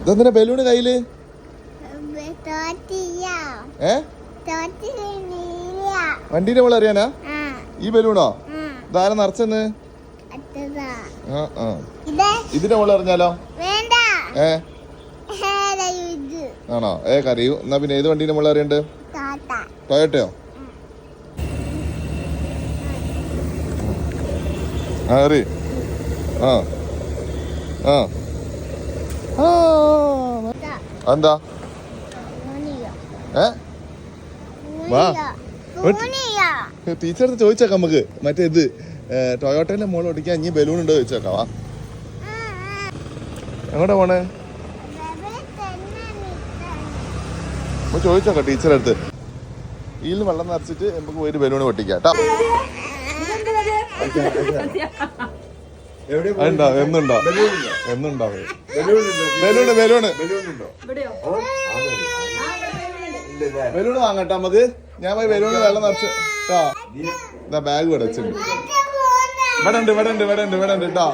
ഇതെന്തിനാ ബലൂണ് കയ്യില്? വണ്ടീന്റെ മോള് അറിയാനാ ഈ ബലൂണോ? ഇതാരാ നിറച്ചെന്ന്? ഇതിന്റെ മോള് അറിഞ്ഞാലോ? ആണോ? കറിയൂ. എന്നാ പിന്നെ ഏത് വണ്ടീന്റെ മോള് അറിയണ്ട്? ടൊയോട്ടയോ? അറി എന്താ വാ ടീച്ചർ ചോദിച്ചേക്കാം നമുക്ക്. മറ്റേ ഇത് ടൊയോട്ടേന്റെ മോള് ഓടിക്കാൻ ഇനി ബലൂൺ ഉണ്ടോ ചോദിച്ചേക്കാം. വാ എങ്ങോട്ടാ പോണേ? ചോദിച്ചോക്കാം ടീച്ചറെ അടുത്ത്. ഇതിൽ വെള്ളം നിറച്ചിട്ട് നമുക്ക് പോയിട്ട് ബലൂണ് പൊട്ടിക്കാം കേട്ടോ. എന്നുണ്ടാവും ബലൂണ് വാങ്ങട്ടെ നമുക്ക്. ഞാൻ പോയി ബലൂണ് വെള്ളം നിറച്ച് കേട്ടോ. ബാഗ് ഇവിടെ വെച്ചിട്ടുണ്ട്. ഇവിടെ ഉണ്ട് കേട്ടോ.